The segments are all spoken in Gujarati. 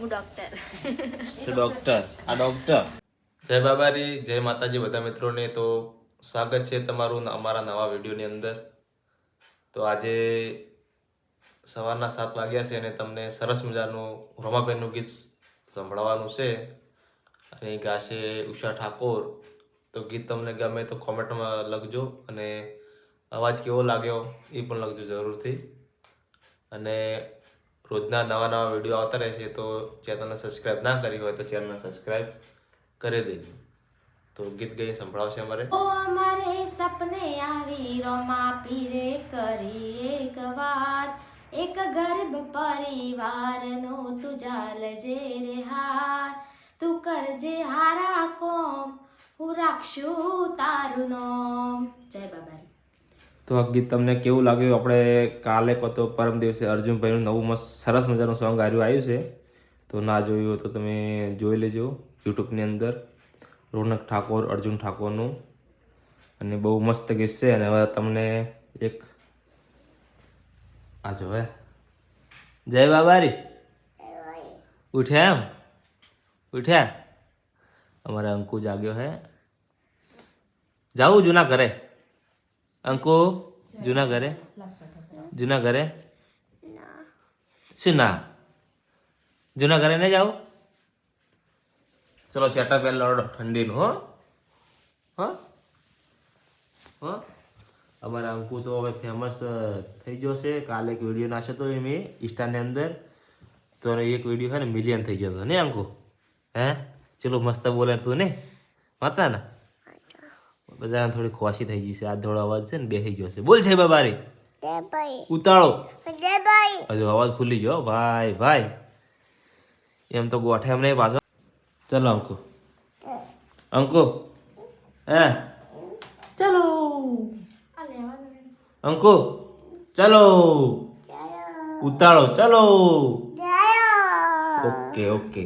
હું ડોક્ટર. તો ડોક્ટર આ ડોક્ટર. જય બાબારી, જય માતાજી બધા મિત્રોને. તો સ્વાગત છે તમારું અમારા નવા વિડીયોની અંદર. તો આજે સવારના 7 વાગ્યા છે અને તમને સરસ મજાનું રોમાબેનનું ગીત સંભળાવવાનું છે અને ગાશે ઉષા ઠાકોર. તો ગીત તમને ગમે તો કોમેન્ટમાં લખજો અને અવાજ કેવો લાગ્યો એ પણ લખજો જરૂરથી. અને રોજના નવા વિડીયો આવતા રહેશે, તો ચેનલને સબસ્ક્રાઈબ ના કરી હોય તો ચેનલને સબસ્ક્રાઈબ કરી દેજો. તો ગીત ગઈ સંભળાવશે અમારે. ઓ અમારે સપને આવી રોમા પીરે કરી એક વાત, એક ગરીબ પરિવારનો તું જાલજે રે હાર, તું કરજે હારા કોમ, હું રાખશું તારું નામ. જય બાબારી. તો આ ગીત તમને કેવું લાગ્યું? આપણે કાલે તો પરમ દિવસે અર્જુનભાઈનું નવું મસ્ત સરસ મજાનું સોંગ આવ્યું છે. તો ના જોયું હોય તો તમે જોઈ લેજો યુટ્યુબની અંદર. રોનક ઠાકોર, અર્જુન ઠાકોરનું, અને બહુ મસ્ત ગીત છે. અને હવે તમને એક આ જો હે જય બાબારી ઉઠ્યા એમ ઉઠ્યા. અમારે અંકુ જાગ્યો હે. જાવું જૂના ઘરે? અંકુ જૂના ઘરે? જૂના ઘરે શું ના? જૂના ઘરે નહીં જાવ? ચલો શેટર પહેર લડો ઠંડીનું. હો હો હો. અમારા અંકુ તો હવે ફેમસ થઈ ગયો છે. કાલે એક વિડીયો નાખ્યો હતો મેં ઇન્સ્ટાની અંદર, તો એક વિડીયો છે ને મિલિયન થઈ ગયો હતો ને અંકુ? હે ચલો મસ્ત બોલે તું ને વાતા ને બધાને થોડી ખોસી થઈ ગઈ છે. આ થોડો અવાજ છે ને બેસી ગયો છે. બોલ છે બાબારી ઉતાળો. હજુ અવાજ ખુલી ગયો ભાઈ ભાઈ. એમ તો ગોઠે એમ નહીં પાછો. ચલો અંકુ અંકુ હે ચલો અંકુ ચલો ઉતાળો ચલો. Okay okay.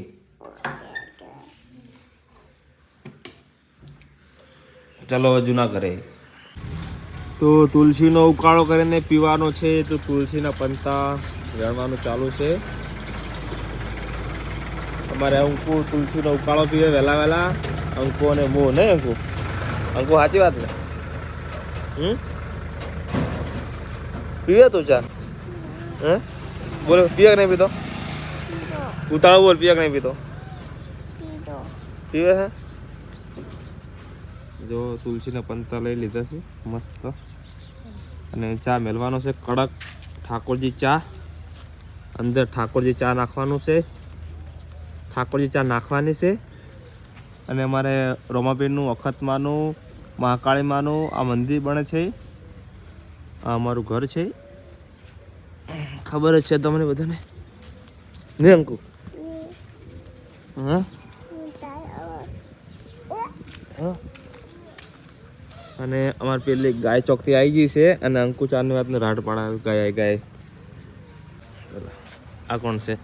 ચલો જૂના ઘરે. તો તુલસીનો ઉકાળો કરીને પીવાનો છે. તો તુલસીના પંતા વેણવાનું ચાલુ છે. અમારે અંકુ તુલસીનો ઉકાળો પીવે વહેલા વહેલા. અંકુ અને મો નહીં અંકુ? અંકુ સાચી વાત ને? પીવે તું ચા? હે બોલો પીવે કે નહીં પીતો? ઉતાળો બોલ, પીવે કે નહીં પીતો? પીવે હે. જો તુલસીના પંતા લઈ લીધા છે મસ્ત. અને ચા મેળવાનો છે કડક ઠાકોરજી ચા. અંદર ઠાકોરજી ચા નાખવાનું છે. ઠાકોરજી ચા નાખવાની છે. અને અમારે રોમાબેનનું અખતમાનું મહાકાળીમાનું આ મંદિર બને છે. આ અમારું ઘર છે, ખબર જ છે તમને બધાને ને અંકુ? હા અને અમારે પેલી ગાય ચોકથી આવી ગઈ છે. અને અંકુ ચારની વાતને રાડ પાડા ગાય ગાય. આ કોણ છે?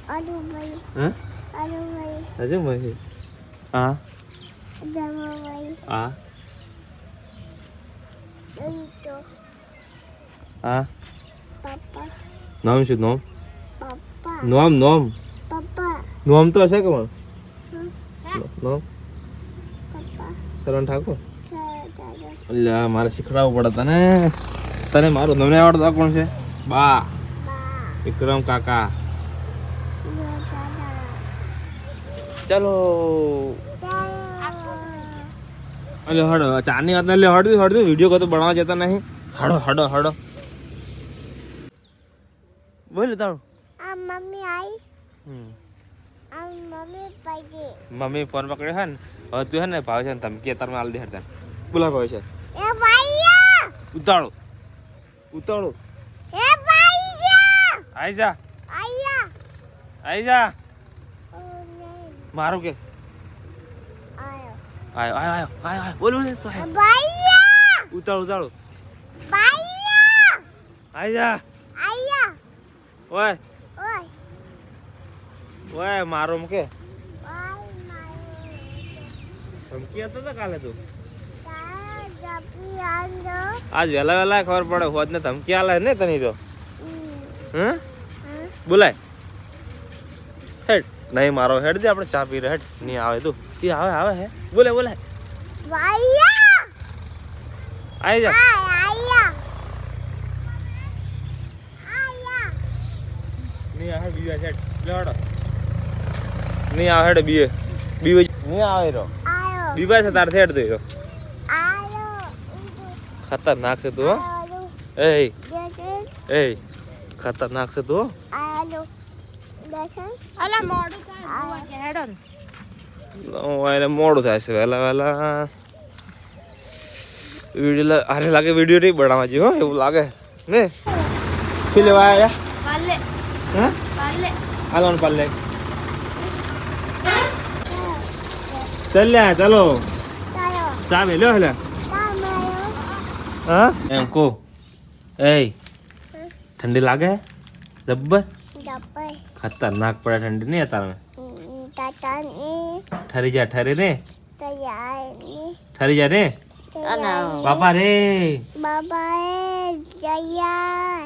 હા હજુ ભાઈ. હા હા હા. નામ શું? નોમ નોમ નોમ નોમ તો હશે કે પણ નોમ શરણ ઠાકોર. એટલે મારે શીખડાવવું પડે તને. તને મારું તમને આવડતા કોણ છે? બા વિક્રમ કાકા. ચાલો અલે હડો ચાની વાત ના લે હડતું હડતું વિડીયો કતો બનાવવા જતા નહીં. હડો હડો હડો બોલ તારું. Mummy I. મમ્મી પડી. મમ્મી ફોન પકડ્યો હે ને. હવે તું હે ને ભાવ છે ને ધમકી તારમાં આલ દે હડતા. બોલા ભાવ છે એ ભાઈયા ઉતાળો ઉતાળો. એ ભાઈયા આઈ જા આયા આઈ જા. ઓ નહીં મારું કે આયો આયો આયો આયો આયો આયો બોલ બોલ ભાઈયા ઉતાળો ઉતાળો. ભાઈયા આઈ જા આયા ઓય ઓય ઓય મારો કે ભાઈ મારો ધમકી હતો તો કાલે તું જપી આંદો આજ વહેલા વહેલા ખબર પડે. હોદ ને ધમકી આલે ને તને તો. હે બોલાય હેડ નહીં મારો હેડ દે આપણે ચા પી રે હેડ નહીં આવે તું એ આવે હે બોલે વાયા આવી જા આયા નહીં આવે બીવે હેડ લેડો નહીં આવે હેડ બીવે નહીં આવે રો આયો બીવા છે તાર હેડ દે રો આયો ખતરનાક છે તું હો એ દર્શન એ ખતરનાક છે તું આયો દર્શન અલા મોડું થાય હેડો ને. એને મોડું થાય છે વહેલા વિડીયો આરે લાગે વિડીયો નહીં બનાવવા જેવો હો એવું લાગે ને શું લેવા આવ્યા પાલે હા પાલે હાલો પાલે ચાલ્યા ચાલો તાયો ચા મે લ્યો હેલા તામાયો હા એમ કો એ ઠંડી લાગે જબ્બર દપઈ ખતરનાક પડે ઠંડી નહીં અત્યારે તાતાની ઠરી ને તૈયારી ઠરી જા ને બાપા રે બાબાએ જયા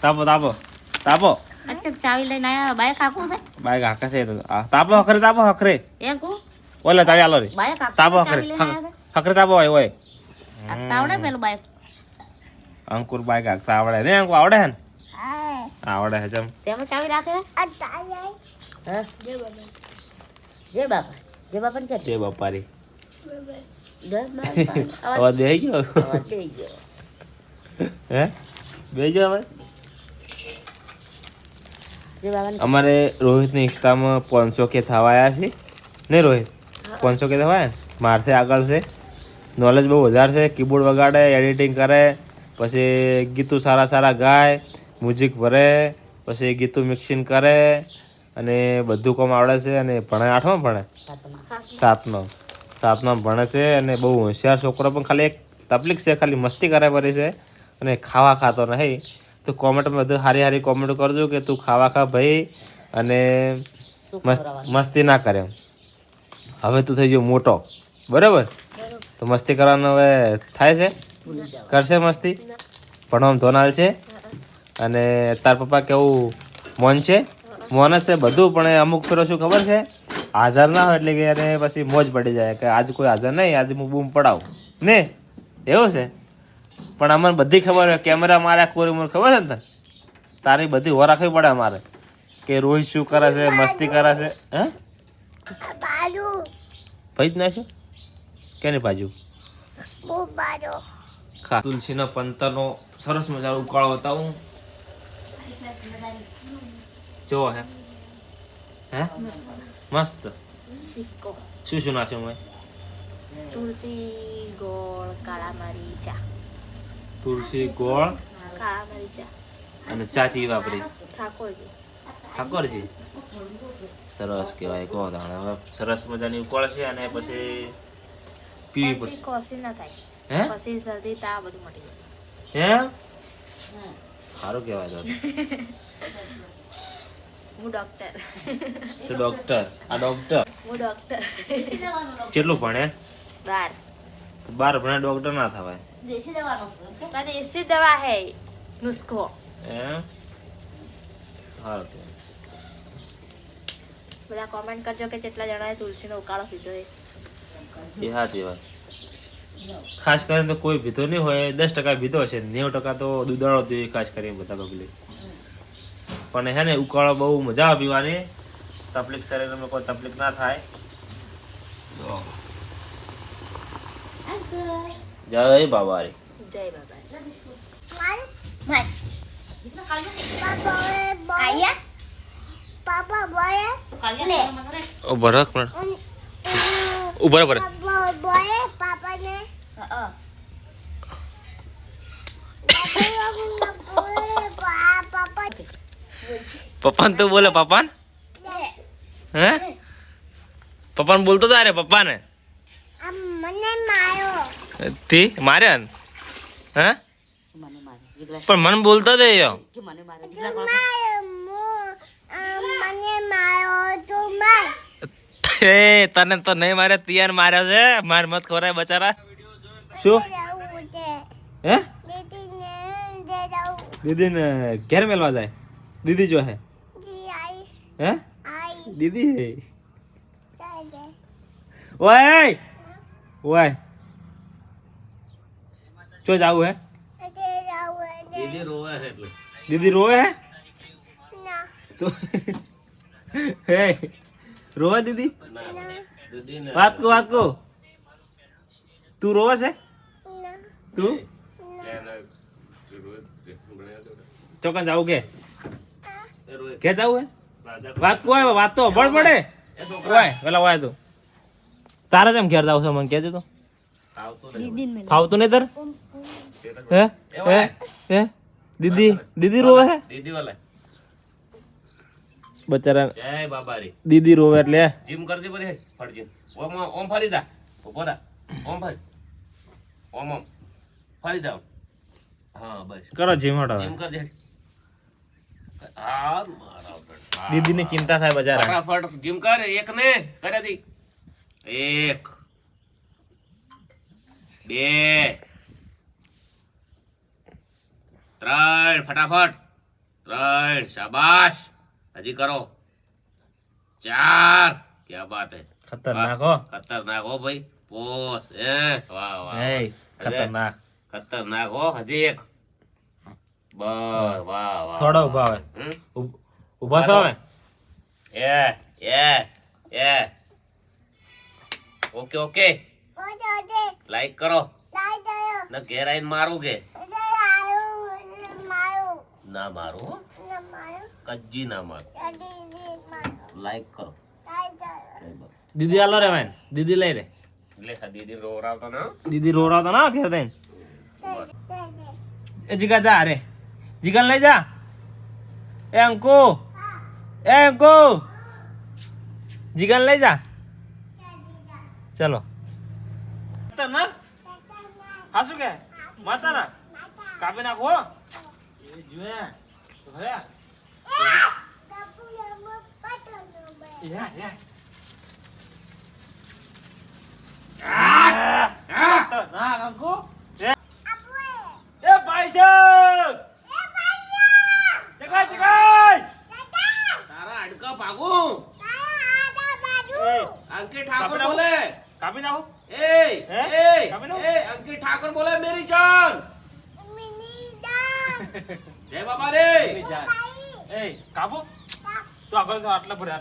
તાપો અચ્છા ચાવી લઈને આયા બાય કાકુ છે બાઈક હાકા છે તાપો હખરે એમ કો ઓલા ચાવી આલો રે બાય કાકુ તાપો ચાવી લઈને આયા હખરે તાપો હોય આ તાવડે પેલું બાય અંકુર બાઈક હાકતા આવડે ને અંકુ આવડે હે ને આવડે હે જમ તેમાં ચાવી રાખે અતાય હા જય બાપા ને જે બપારી જય બાપા અવાજ બેહી ગયો અવાજ થઈ ગયો હે બેહી ગયો હવે જય બાપા અમારે રોહિતની ઇન્સ્ટામાં 500 કે થવા આવ્યા છે નહીં રોહિત 500 કે થવા મારથી આગળ છે નોલેજ બહુ વધારે છે કીબોર્ડ વગાડે એડિટિંગ કરે પછી ગીતું સારા ગાય મ્યુઝિક ભરે પછી ગીતું મિક્સિંગ કરે અને બધું કામ આવડે છે અને ભણે 8માં ભણે 7માં ભણે છે અને બહુ હોશિયાર છોકરો પણ ખાલી એક તકલીફ છે ખાલી મસ્તી કરે પડી છે અને ખાવા ખાતો નહીં તો કોમેન્ટમાં બધું સારી કોમેન્ટ કરજો કે તું ખાવા ખા ભાઈ અને મસ્તી ના કરે હવે તું થઈ ગયો મોટો બરાબર તો મસ્તી કરવાનો હવે થાય છે કરશે મસ્તી ભણવામાં ધોનાલ છે અને તાર પપ્પા કેવું મોન છે મોન જ છે બધું પણ અમુક ફેરો શું ખબર છે હાજર ના હોય એટલે કે એને પછી મોજ પડી જાય કે આજ કોઈ હાજર નહીં આજે હું બૂમ પડાવું ને એવું છે પણ અમને બધી ખબર હોય કેમેરા માર્યા કોરી મને ખબર છે ને તને તારી બધી હો રાખવી પડે અમારે કે રોહિત શું કરે છે મસ્તી કરે છે હે બાજુ ભાઈ જ ના શું કેની બાજુ બહુ બાજુ ખા તુલસીના પંતરનો સરસ મજાનો ઉકાળો બતાવું જો હે મસ્ત સિક્કો શું નાખ્યું મેં તુલસી ગોળ કાળા મરીચા તુલસી ગોળ કાળા મરીચા અને ચાચી વાપરી ઠાકોરજી સરસ કહેવાય કહો તાણે હવે સરસ મજાની ઉકાળ છે અને પછી પીવી પડે પછી કોસી ના થાય હે પછી શરદી તાવ બધું મટી જાય એમ સારું કહેવાય તો હું ડોક્ટર તો ડોક્ટર હું ડોક્ટર કેટલું ભણે 12 ભણે ડોક્ટર ના થવાય દેશી દવા હે નુસ્ખો એમ સારું કહેવાય બધા કોમેન્ટ કરજો કે કેટલા જણાએ તુલસીનો ઉકાળો પીધો છે એ સાચી વાત ખાસ કરીને તો કોઈ ભીતો નહીં હોય 10% ભીતો હશે 90% તો દુધાળો પીવે ખાસ કરીને બધા પબ્લિક પણ હે ને ઉકાળો બહુ મજા આવે પીવાની તકલીફ શરીરમાં કોઈ તકલીફ ના થાય જય બાબારી જય બાબા પાપા બોલે ઉભા રાખ પણ ઉભા રહે બોલે પાપાને પપ્પાને તો બોલે પપ્પાને હે પપ્પાને બોલતો તા રે પપ્પાને મને માર્યો થી માર્યા ને હે પણ મને બોલતો દે યો મને માર્યો તો માર એ તને તો નહીં મારે તિયાન માર્યો છે માર મત ખવરાય બચારા શું હે દીદી ને ઘેર મેલવા જાય દીદી જો હે હે આઈ દીદી હે દાદા ઓય ઓય ચો જાવું હે તે રાવે દીદી રોવે છે એટલે દીદી રોવે હે ના તો હે રોવે દીદી દીદી ને વાત કો તું રોવે છે ના તું ચોકન જાવું કે કે જાવું હે વાત કો આવે વાત તો બળ પડે ઓય પેલા ઓય તો તારા જેમ ઘેર જાવ છે મને કહેજે તો ફાવતું નહીં તાર હે હે હે દીદી રોવે હે દીદી વાલે બચારા જય બાબારી દીદી રોવે એટલે જીમ કરજે બરી ફરજી ઓમ ફરી જા ઉભો થા ઓમ ફરી ઓમ ફરી જાવ હા બસ કરો જીમ હટો જીમ કરજે આ મારા બેટા દીદી ની ચિંતા થાય બચારા ફટાફટ જીમ કર એક ને કરે દી 1 2 3 ફટાફટ 3 શાબાશ હજી કરો 4 क्या बात है ખતરનાક હો खतरनाक हो भाई पोस ए वाह वाह એ ખતરનાક खतरनाक हो हजी एक बस वाह वाह થોડા ઉભા હોય हम्म? ઉભા થો હવે ये ओके ओके ઓજે ઓજે लाइक करो દાદા न घेराइन मारूं के આયો માયો ना मारू हो? ના માયો कज्जी ना मारू દાદી માયો लाइक करो દાદા बस દીદી આલો રે મેન દીદી લઈ રે ले दीदी रो रहा था ना દીદી રોરાવતા ના ઘેર દઈને દાદા એ જીગા જા રે જીગા લઈ જા એ અંકુ જીગા લઈ જા ચલો ના હાસુ કે માતા ના કાપી નાખો એ જોયા તો હયા કાપુ લમો પટનો બે યા ના અંકુ આપુએ એ પૈસા જગાય જગાય દાદા तारा अड़का भागू તારા આદા બાજુ अंकित ठाकुर कापी बोले કાપી નાખો ए हैं? ए कापी लो। ए अंकित ठाकुर बोले मेरी जान મિની દા जय बाबा रे એ કાપુ તું આગળ તો આટલા ભરે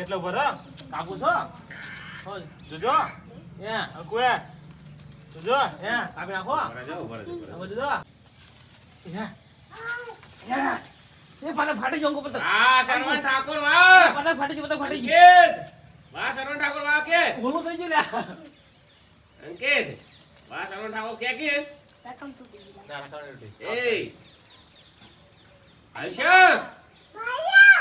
એટલો ભરે કાપુ છો હો જોજો એ અંકુ એ જોજો એ કાપી નાખો અંકુ જોજો એ પાછા ફાટી જાઉં પતંગ वाह शरवण ठाकुर वाह પતંગ ફાટી ગયું अंकित वाह शरवण ठाकुर वाह के ઓલું થઈ ગયું લ્યા अंकित वाह शरवण ठाकुर क्या के ए आयशा ભાઈયા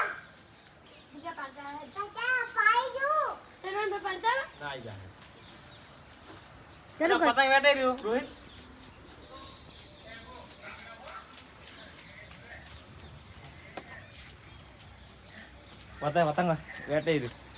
બીજા પાકા દાદા પાઈદુ તને બે પડતા ના આઈ જા પતંગ વેટે રહ્યો રોહિત પતંગ વેટે રહ્યો